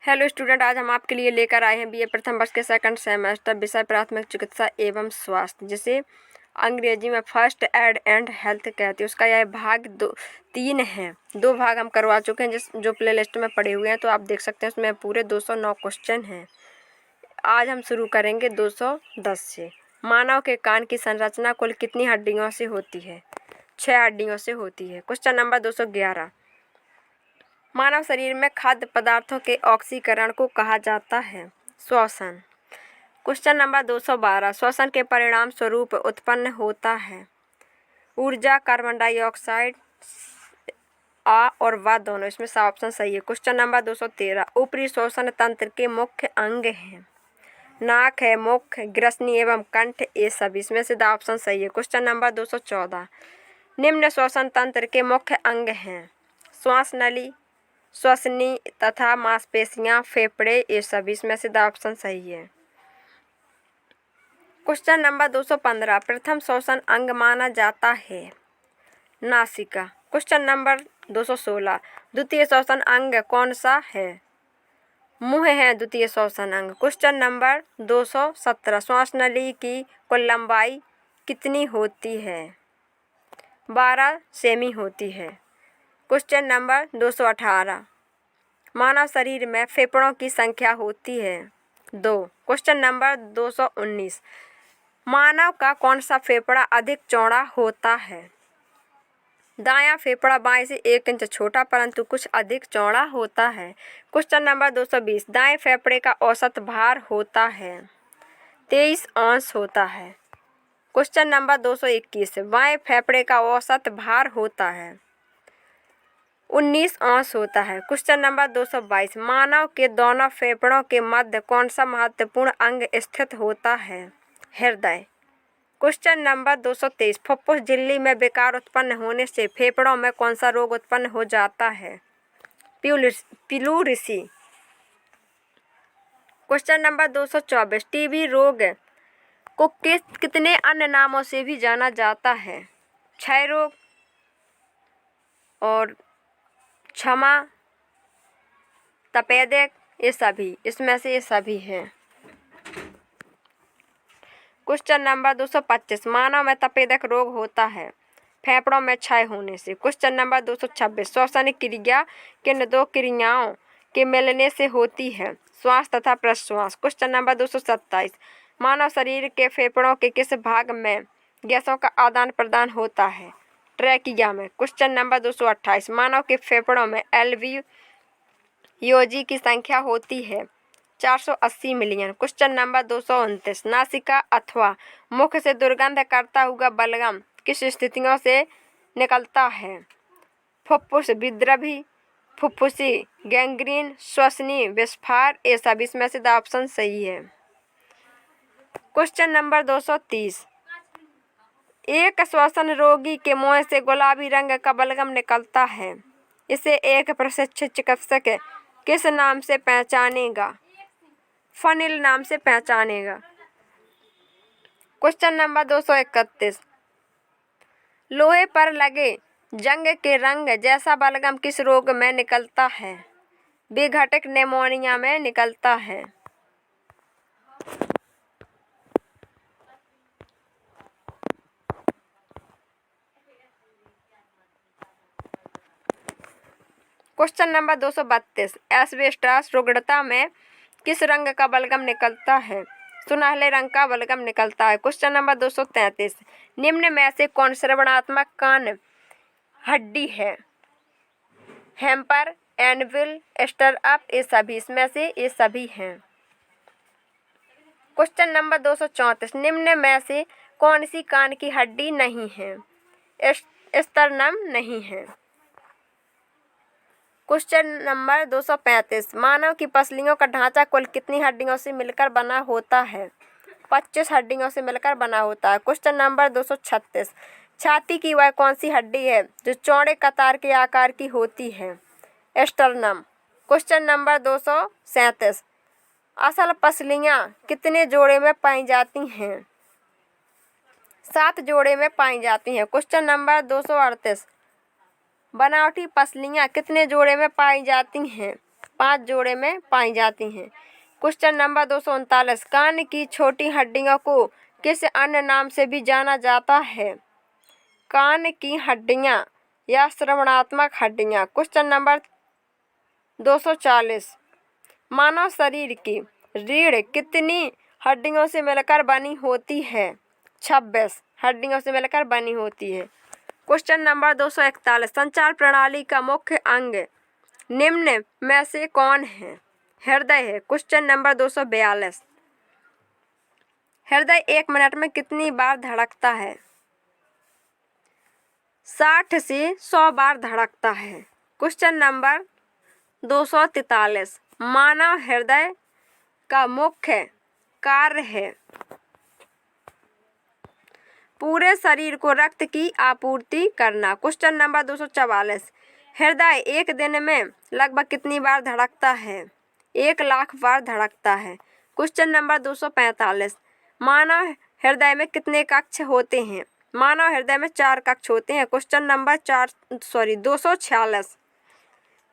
Hello student, आज हम आपके लिए लेकर आए हैं बीए प्रथम वर्ष के सेकंड सेमेस्टर विषय प्राथमिक चिकित्सा एवं स्वास्थ्य, जिसे अंग्रेजी में फर्स्ट एड एंड हेल्थ कहते हैं। उसका यह भाग 3 है। 2 भाग हम करवा चुके हैं जो प्ले लिस्ट में पड़े हुए हैं, तो आप देख सकते हैं। उसमें पूरे 209 क्वेश्चन हैं। आज हम शुरू करेंगे 210 से। मानव के कान की संरचना कुल कितनी हड्डियों से होती है? 6 हड्डियों से होती है। क्वेश्चन नंबर 211, मानव शरीर में खाद्य पदार्थों के ऑक्सीकरण को कहा जाता है श्वसन। क्वेश्चन नंबर 212, श्वसन के परिणाम स्वरूप उत्पन्न होता है ऊर्जा, कार्बन डाइऑक्साइड, आ और व दोनों। इसमें सा ऑप्शन सही है। क्वेश्चन नंबर 213, ऊपरी श्वसन तंत्र के मुख्य अंग हैं नाक है, मुख, ग्रसनी एवं कंठ, ये सभी। इसमें से द ऑप्शन सही है। क्वेश्चन नंबर 214, निम्न श्वसन तंत्र के मुख्य अंग हैं श्वास नली, श्वसनी तथा मांसपेशियां, फेफड़े, ये सभी। इसमें से द ऑप्शन सही है। क्वेश्चन नंबर 215, प्रथम श्वसन अंग माना जाता है नासिका। क्वेश्चन नंबर 216, द्वितीय श्वसन अंग कौन सा है? मुंह है द्वितीय श्वसन अंग। क्वेश्चन नंबर 217, श्वास नली की कुल लंबाई कितनी होती है? 12 सेमी होती है। क्वेश्चन नंबर 218, मानव शरीर में फेफड़ों की संख्या होती है 2। क्वेश्चन नंबर 219, मानव का कौन सा फेफड़ा अधिक चौड़ा होता है? दायां फेफड़ा बाएं से 1 इंच छोटा परंतु कुछ अधिक चौड़ा होता है। क्वेश्चन नंबर 220, दाएं फेफड़े का औसत भार होता है 23 औंस होता है। क्वेश्चन नंबर 221, बाएं फेफड़े का औसत भार होता है 19 औंस होता है। क्वेश्चन नंबर 222, मानव के दोनों फेफड़ों के मध्य कौन सा महत्वपूर्ण अंग स्थित होता है? हृदय। क्वेश्चन नंबर 223, फुफ्फुस झिल्ली में विकार उत्पन्न होने से फेफड़ों में कौन सा रोग उत्पन्न हो जाता है? प्लूरिसी। क्वेश्चन नंबर 224, टीबी रोग को कितने अन्य नामों से भी जाना जाता है? क्षय रोग और क्षमा, तपेदिक, ये सभी। इसमें से ये सभी हैं। क्वेश्चन नंबर 225, मानव में तपेदिक रोग होता है फेफड़ों में क्षय होने से। क्वेश्चन नंबर 226, श्वसनिक क्रिया किन 2 क्रियाओं के मिलने से होती है? श्वास तथा प्रश्वास। क्वेश्चन नंबर 227, मानव शरीर के फेफड़ों के किस भाग में गैसों का आदान प्रदान होता है? ट्रैकिया में। क्वेश्चन नंबर 228, मानव के फेफड़ों में एलवीओजी की संख्या होती है 480 मिलियन। क्वेश्चन नंबर 229, नासिका अथवा मुख से दुर्गंध करता हुआ बलगम किस स्थितियों से निकलता है? फुफ्फुस विद्रवी, फुफ्फुसी गैंग्रीन, श्वसनी विस्फार, ये सभी। इसमें से द ऑप्शन सही है। क्वेश्चन नंबर 230, एक श्वसन रोगी के मुंह से गुलाबी रंग का बलगम निकलता है, इसे एक प्रशिक्षित चिकित्सक किस नाम से पहचानेगा? फनिल नाम से पहचानेगा। क्वेश्चन नंबर 231, लोहे पर लगे जंग के रंग जैसा बलगम किस रोग में निकलता है? विघटित निमोनिया में निकलता है। क्वेश्चन नंबर 232, एस्बेस्टॉस रुग्णता में किस रंग का बलगम निकलता है? सुनहले रंग का बलगम निकलता है। क्वेश्चन नंबर 233, निम्न में से कौन श्रवणात्मक कान हड्डी है? हेम्पर, एनविल, स्टरअप, ये सभी। इसमें से ये सभी हैं। क्वेश्चन नंबर 234, निम्न में से कौन सी कान की हड्डी नहीं है? स्तर्नम नहीं है। क्वेश्चन नंबर 235, मानव की पसलियों का ढांचा कुल कितनी हड्डियों से मिलकर बना होता है? 25 हड्डियों से मिलकर बना होता है। क्वेश्चन नंबर 236, छाती की वह कौन सी हड्डी है जो चौड़े कतार के आकार की होती है? स्टर्नम। क्वेश्चन नंबर 237, असल पसलियां कितने जोड़े में पाई जाती हैं? 7 जोड़े में पाई जाती हैं। क्वेश्चन नंबर 238, बनावटी पसलियां कितने जोड़े में पाई जाती हैं? 5 जोड़े में पाई जाती हैं। क्वेश्चन नंबर 239, कान की छोटी हड्डियों को किस अन्य नाम से भी जाना जाता है? कान की हड्डियां या श्रवणात्मक हड्डियां। क्वेश्चन नंबर 240, मानव शरीर की रीढ़ कितनी हड्डियों से मिलकर बनी होती है? 26 हड्डियों से मिलकर बनी होती है। क्वेश्चन नंबर 241, संचार प्रणाली का मुख्य अंग निम्न में से कौन है? हृदय है। क्वेश्चन नंबर 242, हृदय 1 मिनट में कितनी बार धड़कता है? 60 से 100 बार धड़कता है। क्वेश्चन नंबर 243, मानव हृदय का मुख्य कार्य है पूरे शरीर को रक्त की आपूर्ति करना। क्वेश्चन नंबर 244, हृदय एक दिन में लगभग कितनी बार धड़कता है? 1 लाख बार धड़कता है। क्वेश्चन नंबर 245, मानव हृदय में कितने कक्ष होते हैं? मानव हृदय में 4 कक्ष होते हैं। क्वेश्चन नंबर 246,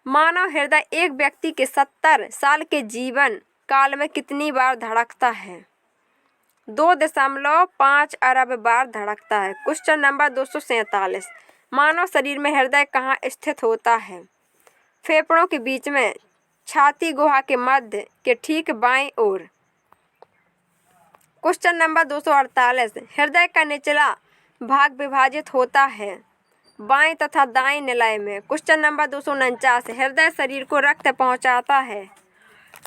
मानव हृदय एक व्यक्ति के 70 साल के जीवन काल में कितनी बार धड़कता है? 2.5 अरब बार धड़कता है। क्वेश्चन नंबर 247, मानव शरीर में हृदय कहाँ स्थित होता है? फेफड़ों के बीच में, छाती गुहा के मध्य के ठीक बाईं ओर। क्वेश्चन नंबर 248, हृदय का निचला भाग विभाजित होता है बाएं तथा दाएं निलय में। क्वेश्चन नंबर 249, हृदय शरीर को रक्त पहुंचाता है,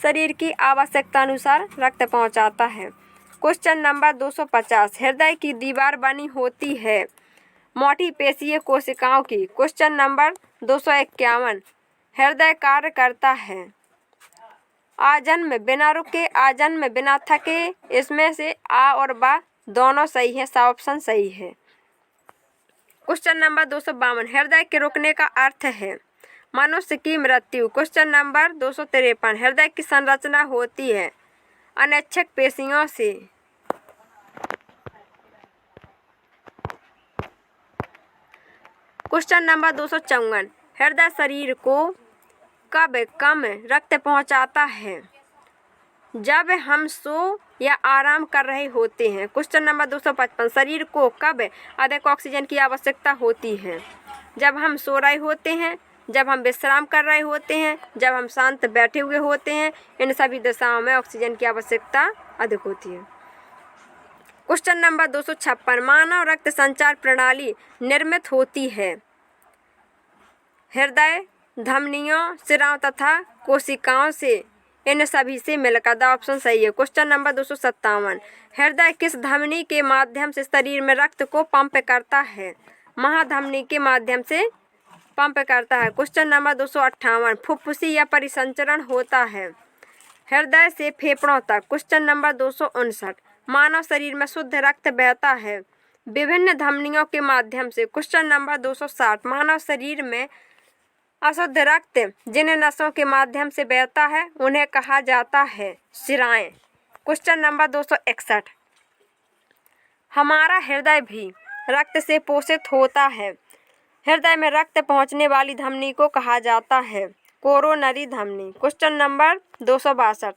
शरीर की आवश्यकता अनुसार रक्त पहुंचाता है। क्वेश्चन नंबर 250, हृदय की दीवार बनी होती है मोटी पेशीय कोशिकाओं की। क्वेश्चन नंबर 251, हृदय कार्य करता है आजन्म बिना रुके, आजन्म बिना थके। इसमें से आ और बा दोनों सही है, सा ऑप्शन सही है। क्वेश्चन नंबर 252, हृदय के रुकने का अर्थ है मनुष्य की मृत्यु। क्वेश्चन नंबर 253, हृदय की संरचना होती है अनैच्छिक पेशियों से। क्वेश्चन नंबर 254, हृदय शरीर को कब कम रक्त पहुंचाता है? जब हम सो या आराम कर रहे होते हैं। क्वेश्चन नंबर 255, शरीर को कब अधिक ऑक्सीजन की आवश्यकता होती है? जब हम सो रहे होते हैं, जब हम विश्राम कर रहे होते हैं, जब हम शांत बैठे हुए होते हैं। इन सभी दशाओं में ऑक्सीजन की आवश्यकता अधिक होती है। क्वेश्चन नंबर 256, मानव रक्त संचार प्रणाली निर्मित होती है हृदय, धमनियों, सिराओं तथा कोशिकाओं से। इन सभी से मिलकर द ऑप्शन सही है। क्वेश्चन नंबर 257, हृदय किस धमनी के माध्यम से शरीर में रक्त को पंप करता है? महाधमनी के माध्यम से पंप करता है। क्वेश्चन नंबर 258, फुफ्फुसी या परिसंचरण होता है हृदय से फेफड़ों तक। क्वेश्चन नंबर 259, मानव शरीर में शुद्ध रक्त बहता है विभिन्न धमनियों के माध्यम से। क्वेश्चन नंबर 260, मानव शरीर में अशुद्ध रक्त जिन नसों के माध्यम से बहता है उन्हें कहा जाता है शिराएं। क्वेश्चन नंबर 261, हमारा हृदय भी रक्त से पोषित होता है, हृदय में रक्त पहुंचने वाली धमनी को कहा जाता है कोरोनरी धमनी। क्वेश्चन नंबर 262,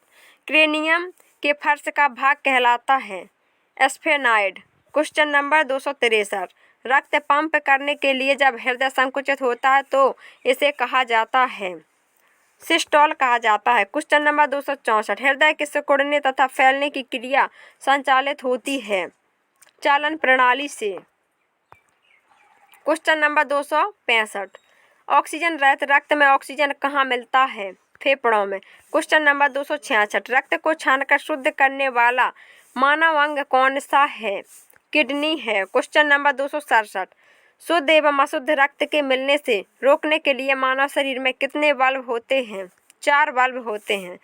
क्रेनियम के फर्श का भाग कहलाता है एस्फेनाइड। क्वेश्चन नंबर 263, रक्त पंप करने के लिए जब हृदय संकुचित होता है तो इसे कहा जाता है सिस्टोल कहा जाता है। क्वेश्चन नंबर 264, हृदय के सिकुड़ने तथा फैलने की क्रिया संचालित होती है चालन प्रणाली से। क्वेश्चन नंबर 265, ऑक्सीजन रहित रक्त में ऑक्सीजन कहाँ मिलता है? फेफड़ों में। क्वेश्चन नंबर 266, रक्त को छानकर शुद्ध करने वाला मानव अंग कौन सा है? किडनी है। क्वेश्चन नंबर 267, शुद्ध एवं अशुद्ध रक्त के मिलने से रोकने के लिए मानव शरीर में कितने वाल्व होते हैं? 4 वाल्व होते हैं।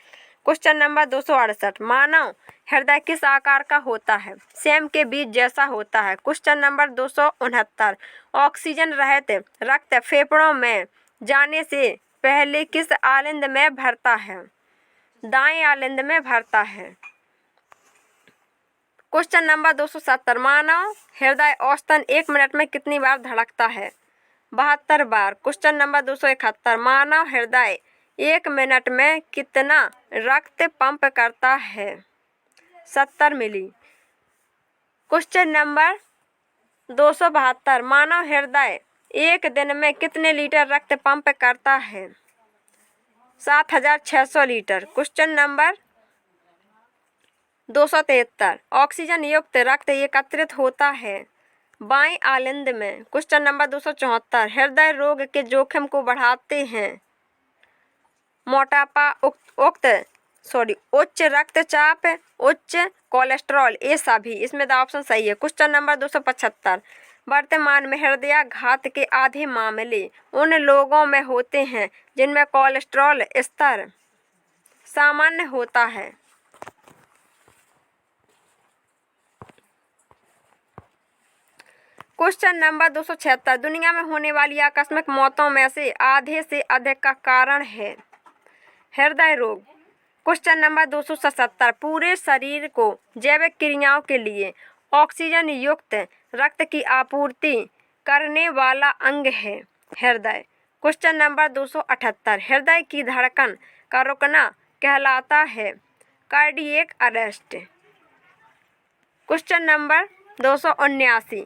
क्वेश्चन नंबर 268, मानव हृदय किस आकार का होता है? सेम के बीज जैसा होता है। क्वेश्चन नंबर 269, ऑक्सीजन रहित रक्त फेफड़ों में जाने से पहले किस आलिंद में भरता है? दाएं आलिंद में भरता है। क्वेश्चन नंबर 270, मानव हृदय औसतन 1 मिनट में कितनी बार धड़कता है? 72 बार। क्वेश्चन नंबर 271, मानव हृदय 1 मिनट में कितना रक्त पंप करता है? 70 मिली। क्वेश्चन नंबर 272, मानव हृदय एक दिन में कितने लीटर रक्त पंप करता है? 7600 लीटर। क्वेश्चन नंबर 273, ऑक्सीजन युक्त रक्त एकत्रित होता है बाएं आलिंद में। क्वेश्चन नंबर 274, हृदय रोग के जोखिम को बढ़ाते हैं मोटापा, उच्च रक्तचाप, उच्च कोलेस्ट्रॉल, ये सभी। इसमें द ऑप्शन सही है। क्वेश्चन नंबर 275, वर्तमान में हृदयाघात के आधे मामले उन लोगों में होते हैं जिनमें कोलेस्ट्रॉल स्तर सामान्य होता है। क्वेश्चन नंबर 276, दुनिया में होने वाली आकस्मिक मौतों में से आधे से अधिक का कारण है हृदय रोग। क्वेश्चन नंबर 277, पूरे शरीर को जैविक क्रियाओं के लिए ऑक्सीजन युक्त रक्त की आपूर्ति करने वाला अंग है हृदय। क्वेश्चन नंबर 278, हृदय की धड़कन का रुकना कहलाता है कार्डियक अरेस्ट। क्वेश्चन नंबर 279,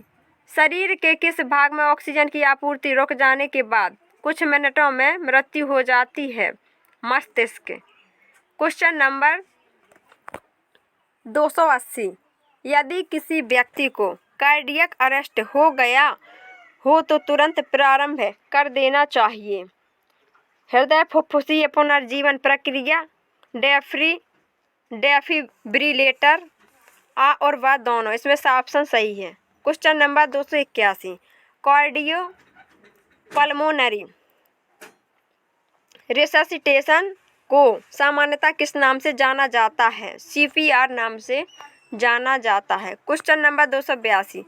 शरीर के किस भाग में ऑक्सीजन की आपूर्ति रुक जाने के बाद कुछ मिनटों में मृत्यु हो जाती है? मस्तिष्क। क्वेश्चन नंबर 280, यदि किसी व्यक्ति को कार्डियक अरेस्ट हो गया हो तो तुरंत प्रारंभ कर देना चाहिए हृदय फुफ्फुसीय पुनर्जीवन प्रक्रिया, डेफिब्रिलेटर, आ और वह दोनों। इसमें से ऑप्शन सही है। Question number 281, cardio pulmonary resuscitation को सामान्यतः किस नाम से जाना जाता है? CPR नाम से जाना जाता है। क्वेश्चन नंबर 282,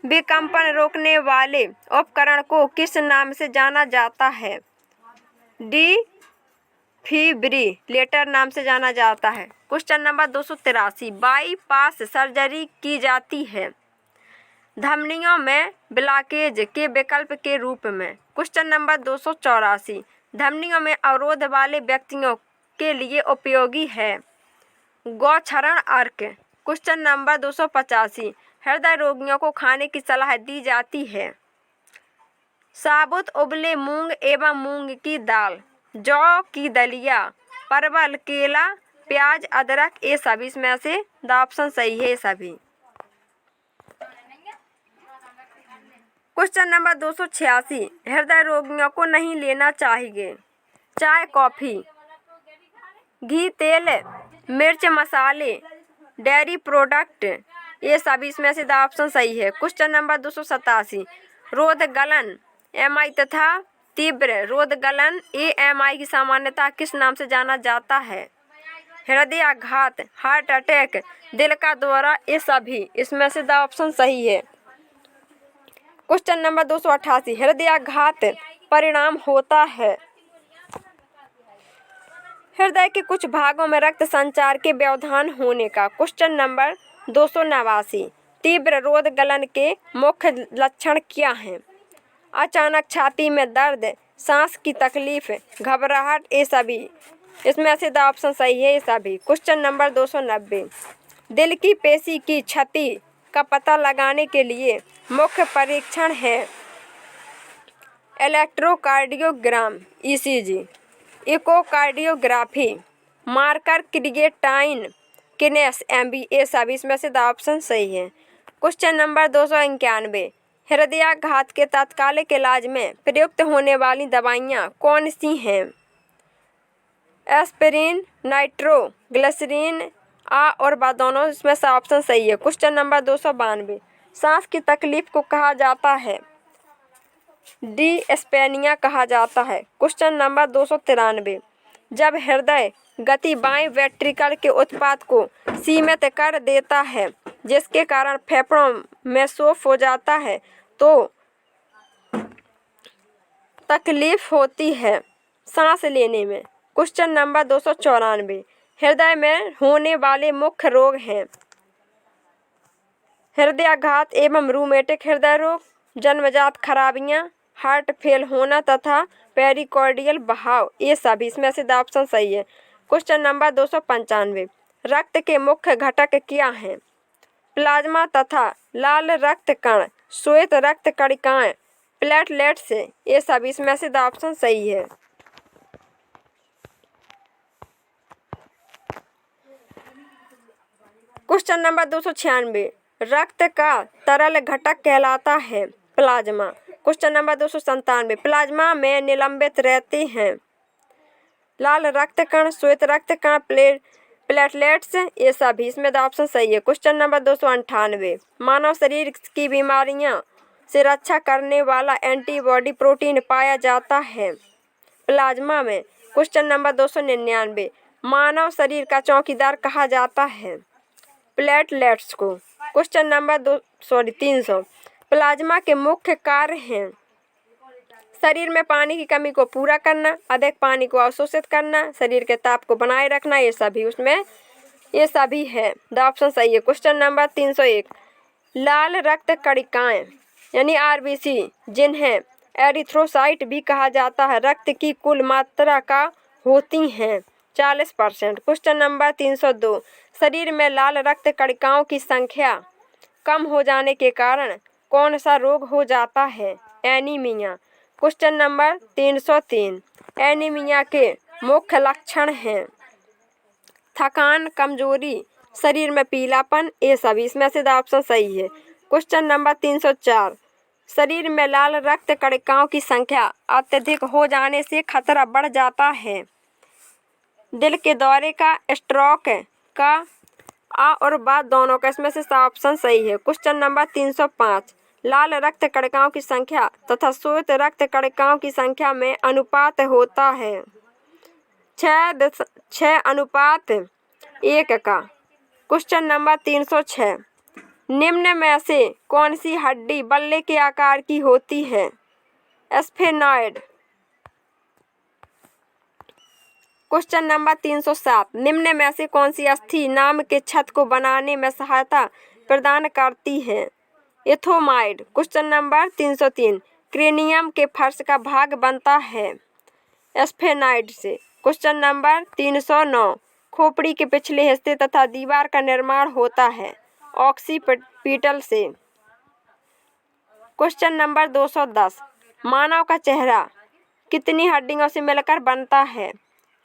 विकम्पन रोकने वाले उपकरण को किस नाम से जाना जाता है? डिफिब्रिलेटर नाम से जाना जाता है। क्वेश्चन नंबर 283, बाईपास सर्जरी की जाती है धमनियों में ब्लॉकेज के विकल्प के रूप में। क्वेश्चन नंबर 284, धमनियों में अवरोध वाले व्यक्तियों के लिए उपयोगी है गोक्षरण अर्क। क्वेश्चन नंबर 285, हृदय रोगियों को खाने की सलाह दी जाती है साबुत उबले मूंग एवं मूंग की दाल, जौ की दलिया, परवल, केला, प्याज, अदरक, ये सभी। इसमें से द ऑप्शन सही है सभी। क्वेश्चन नंबर 286, हृदय रोगियों को नहीं लेना चाहिए चाय, कॉफी, घी, तेल, मिर्च, मसाले, डेयरी प्रोडक्ट, ये सभी। इसमें से द ऑप्शन सही है। क्वेश्चन नंबर 287, रोधगलन MI तथा तीव्र रोधगलन AMI की सामान्यता किस नाम से जाना जाता है? हृदयाघात, हार्ट अटैक, दिल का दौरा, ये सभी। इसमें से द ऑप्शन सही है। क्वेश्चन नंबर 288, हृदयाघात परिणाम होता है हृदय के कुछ भागों में रक्त संचार के व्यवधान होने का। क्वेश्चन नंबर 289, तीव्र रोधगलन के मुख्य लक्षण क्या हैं? अचानक छाती में दर्द, सांस की तकलीफ, घबराहट, ये सभी। इसमें से द ऑप्शन सही है ये सभी। क्वेश्चन नंबर 290, दिल की पेशी की क्षति का पता लगाने के लिए मुख्य परीक्षण है electrocardiogram ECG, echocardiography, marker creatine kinase MB, ये सभी। इसमें से द ऑप्शन सही है। क्वेश्चन नंबर 291, हृदयाघात के तात्कालिक इलाज में प्रयुक्त होने वाली दवाइयाँ कौन सी हैं? एस्पिरिन, नाइट्रोग्लिसरीन, आ और वह दोनों। इसमें से ऑप्शन सही है। क्वेश्चन नंबर 292, सांस की तकलीफ को कहा जाता है डिस्पेनिया कहा जाता है। क्वेश्चन नंबर 293, जब हृदय गति बाएं वेंट्रिकल के उत्पाद को सीमित कर देता है जिसके कारण फेफड़ों में शोफ हो जाता है तो तकलीफ होती है सांस लेने में। क्वेश्चन नंबर 294, हृदय में होने वाले मुख्य रोग हैं हृदयाघात एवं रूमेटिक हृदय रोग, जन्मजात खराबियां, हार्ट फेल होना तथा पेरिकार्डियल बहाव, ये सभी इसमें से ऑप्शन सही है। क्वेश्चन नंबर 295, रक्त के मुख्य घटक क्या हैं? प्लाज्मा तथा लाल रक्त कण, श्वेत रक्त कणिकाएं, प्लेटलेट्स, ये सभी इसमें से ऑप्शन सही है। क्वेश्चन नंबर 296, रक्त का तरल घटक कहलाता है? प्लाज्मा। क्वेश्चन नंबर 297, प्लाज्मा में निलंबित रहते हैं लाल रक्त कण, श्वेत रक्त कण, प्लेटलेट्स, ये सभी इसमें ऑप्शन सही है। क्वेश्चन नंबर 298, मानव शरीर की बीमारियां से रक्षा करने वाला एंटीबॉडी प्रोटीन पाया जाता है प्लाज्मा में। क्वेश्चन नंबर 299, मानव शरीर का चौकीदार कहा जाता है? प्लेटलेट्स को। क्वेश्चन नंबर 300, प्लाज्मा के मुख्य कार्य हैं शरीर में पानी की कमी को पूरा करना, अधिक पानी को अवशोषित करना, शरीर के ताप को बनाए रखना, ये सभी है। द ऑप्शन सही है। क्वेश्चन नंबर 301, लाल रक्त कणिकाएं यानी आरबीसी, जिन्हें एरिथ्रोसाइट भी कहा जाता है, रक्त की कुल मात्रा का होती हैं 40%। क्वेश्चन नंबर 302, शरीर में लाल रक्त कणिकाओं की संख्या कम हो जाने के कारण कौन सा रोग हो जाता है? एनीमिया। क्वेश्चन नंबर 303, एनीमिया के मुख्य लक्षण हैं थकान, कमजोरी, शरीर में पीलापन, ये सभी इसमें से ऑप्शन सही है। क्वेश्चन नंबर 304, शरीर में लाल रक्त कणिकाओं की संख्या अत्यधिक हो जाने से खतरा बढ़ जाता है दिल के दौरे का, स्ट्रोक का, आ और बाद दोनों का, इसमें से ऑप्शन सही है। क्वेश्चन नंबर 305, लाल रक्त कणिकाओं की संख्या तथा श्वेत रक्त कणिकाओं की संख्या में अनुपात होता है 6:1 का। क्वेश्चन नंबर 306, निम्न में से कौन सी हड्डी बल्ले के आकार की होती है? स्फेनॉइड। क्वेश्चन नंबर 307, निम्न में से कौन सी अस्थि नाम के छत को बनाने में सहायता प्रदान करती है? एथोमाइड। क्वेश्चन नंबर 303, क्रेनियम के फर्श का भाग बनता है स्फेनॉइड से। क्वेश्चन नंबर 309, खोपड़ी के पिछले हिस्से तथा दीवार का निर्माण होता है ऑक्सीपिटल से। क्वेश्चन नंबर 210, मानव का चेहरा कितनी हड्डियों से मिलकर बनता है?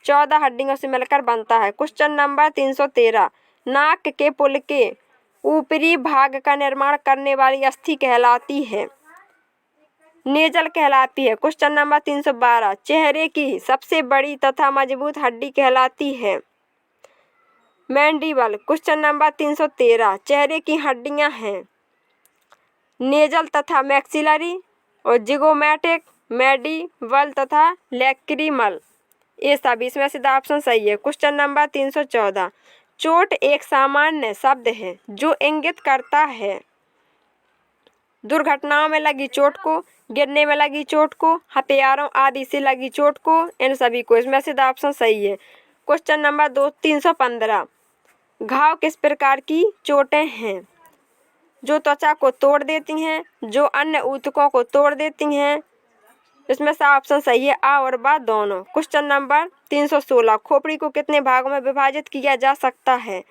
14 हड्डियों से मिलकर बनता है। क्वेश्चन नंबर 313, नाक के पुल के ऊपरी भाग का निर्माण करने वाली अस्थि कहलाती है? नेजल कहलाती है। क्वेश्चन नंबर 312, चेहरे की सबसे बड़ी तथा मजबूत हड्डी कहलाती है? मैंडिबल। क्वेश्चन नंबर 313, चेहरे की हड्डियां हैं नेजल तथा मैक्सिलरी और जिगोमैटिक, मैंडिबल तथा लैक्रिमल, ये सभी इसमें से ऑप्शन सही है। क्वेश्चन नंबर 314, चोट एक सामान्य शब्द है जो इंगित करता है दुर्घटनाओं में लगी चोट को, गिरने में लगी चोट को, हथियारों आदि से लगी चोट को, इन सभी को, इसमें से ऑप्शन सही है। क्वेश्चन नंबर 315, घाव किस प्रकार की चोटें हैं? जो त्वचा को तोड़ देती हैं, जो अन्य ऊतकों को तोड़ देती हैं, इसमें से ऑप्शन सही है आ और बा दोनों। क्वेश्चन नंबर 316, खोपड़ी को कितने भागों में विभाजित किया जा सकता है?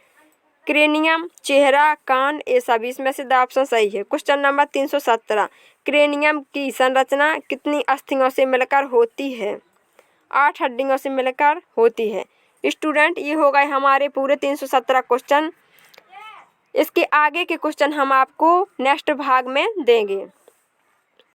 क्रेनियम, चेहरा, कान, ये सभी इसमें से ऑप्शन सही है। क्वेश्चन नंबर 317, क्रेनियम की संरचना कितनी अस्थियों से मिलकर होती है? 8 हड्डियों से मिलकर होती है। स्टूडेंट, ये हो गए हमारे पूरे 317 क्वेश्चन। इसके आगे के क्वेश्चन हम आपको नेक्स्ट भाग में देंगे।